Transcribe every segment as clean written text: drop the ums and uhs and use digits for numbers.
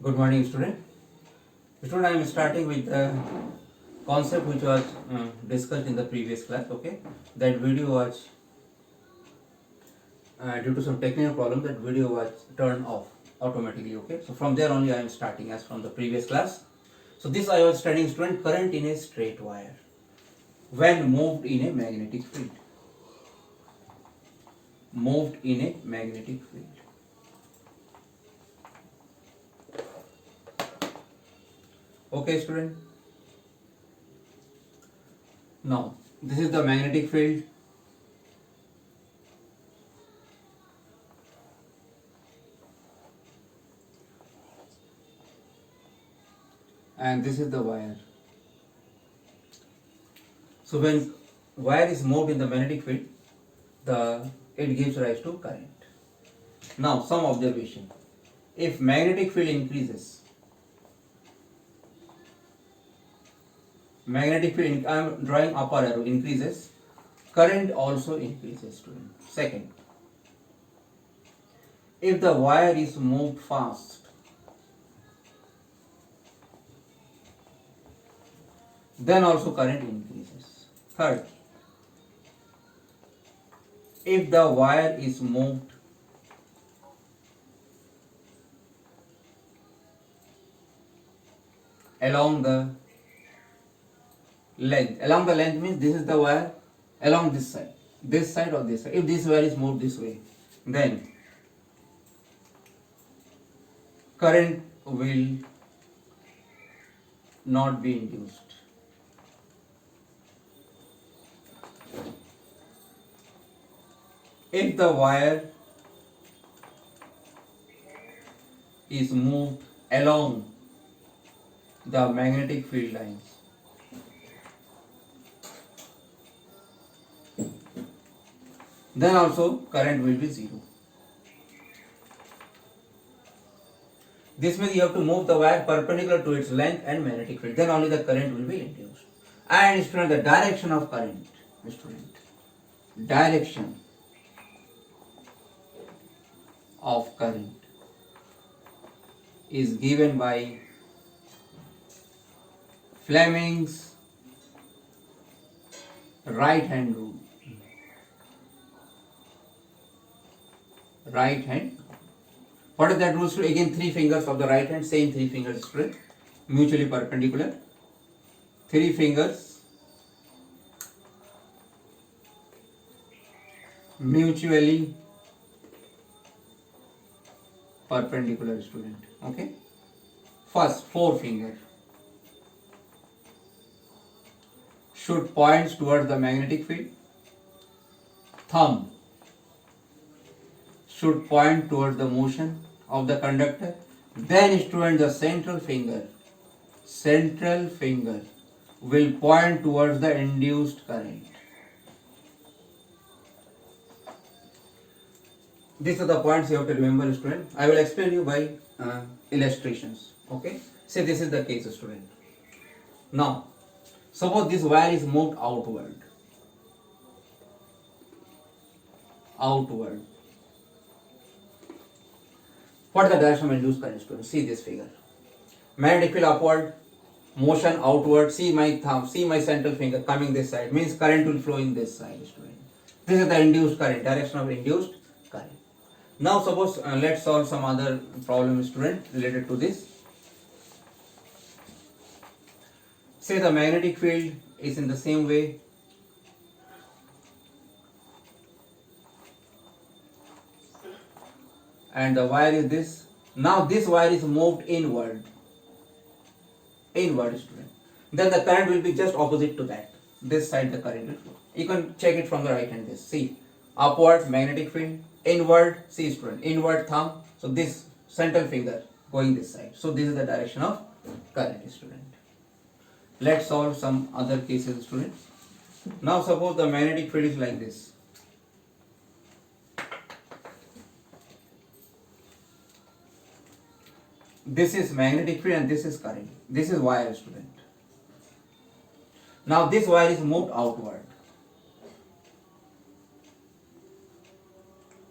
Good morning, student. Student, I am starting with the concept which was discussed in the previous class. Okay, that video was due to some technical problem. That video was turned off automatically. Okay, so from there only I am starting as from the previous class. So this I was studying, student, current in a straight wire when moved in a magnetic field. Moved in a magnetic field. Okay, student. Now this is the magnetic field. And this is the wire. So when wire is moved in the magnetic field, it gives rise to current. Now some observation. If magnetic field increases, I am drawing upper arrow, increases, current also increases, student. Second, if the wire is moved fast, then also current increases. Third, if the wire is moved along the length means this is the wire along this side or this side. If this wire is moved this way, then current will not be induced. If the wire is moved along the magnetic field lines, then also current will be zero. This means you have to move the wire perpendicular to its length and magnetic field, then only the current will be induced. And student, the direction of current, direction of current is given by Fleming's right hand rule. Right hand. What is that rule? Again, three fingers of the right hand, same three fingers, student, mutually perpendicular. Three fingers mutually perpendicular, student. Okay. First, forefinger should point towards the magnetic field. Thumb should point towards the motion of the conductor. Then, student, the central finger will point towards the induced current. These are the points you have to remember, student. I will explain you by illustrations. Okay. Say this is the case, student. Now, suppose this wire is moved outward. What is the direction of induced current, student? See this figure. Magnetic field upward, motion outward. See my thumb, see my central finger coming this side. Means current will flow in this side, student. This is the induced current, direction of induced current. Now suppose let's solve some other problem, student, related to this. Say the magnetic field is in the same way. And the wire is this. Now this wire is moved inward, student. Then the current will be just opposite to that. This side the current will flow. You can check it from the right hand. This, see, upward magnetic field, inward, see student, inward thumb. So this central finger going this side. So this is the direction of current, student. Let's solve some other cases, student. Now suppose the magnetic field is like this. This is magnetic field and this is current. This is wire, student. Now this wire is moved outward.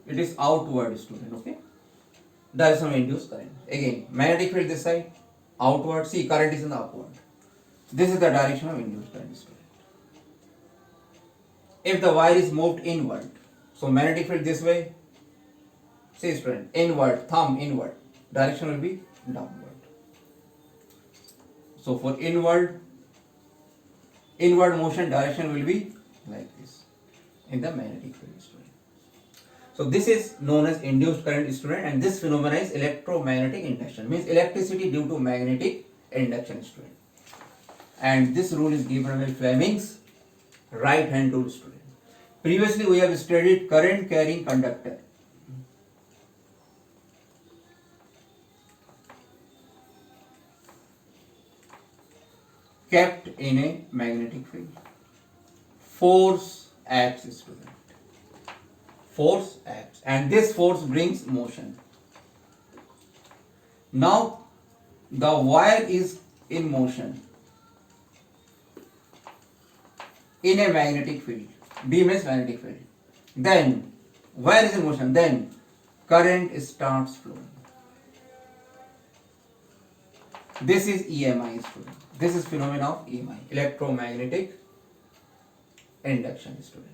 It is outward, student. Okay. direction of induced current. Again, magnetic field this side, outward. See, current is in the upward. This is the direction of induced current, student. If the wire is moved inward, so magnetic field this way, see student, inward, thumb inward, direction will be downward. So for inward motion, direction will be like this in the magnetic field, student. So this is known as induced current, student, and this phenomena is electromagnetic induction, means electricity due to magnetic induction, student. And this rule is given by Fleming's right hand rule, student. Previously we have studied current carrying conductor. Kept in a magnetic field. Force acts, student. Force acts, and this force brings motion. Now the wire is in motion in a magnetic field. B means magnetic field. Then wire is in motion, then current starts flowing. This is EMI, student. This is phenomenon of EMI, electromagnetic induction, student.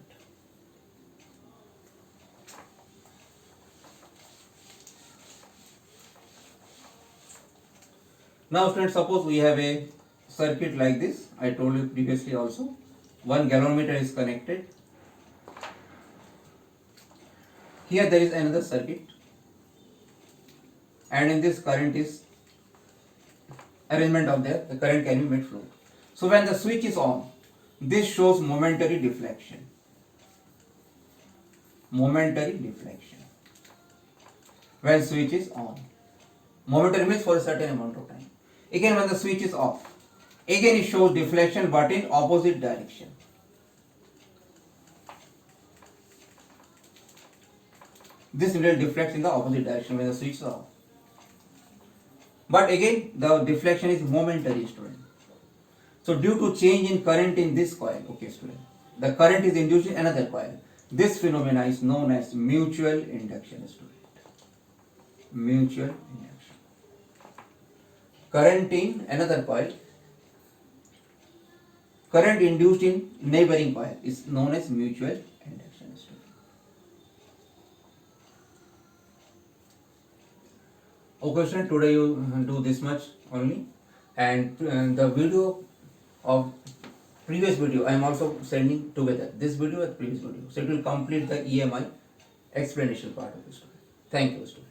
Now students, suppose we have a circuit like this. I told you previously also. One galvanometer is connected. Here there is another circuit, and in this current is arrangement of the current can be made flow. So when the switch is on, this shows momentary deflection. Momentary deflection. When switch is on, momentary means for a certain amount of time. Again, when the switch is off, again it shows deflection but in opposite direction. This needle deflects in the opposite direction when the switch is off. But again, the deflection is momentary, student. So due to change in current in this coil, okay student, the current is induced in another coil. This phenomena is known as mutual induction, student. Mutual induction. Current in another coil, current induced in neighboring coil is known as mutual induction, student. Okay student, today you do this much only, and the video of previous video I am also sending together, this video with previous video, so it will complete the EMI explanation part of the student. Thank you, student.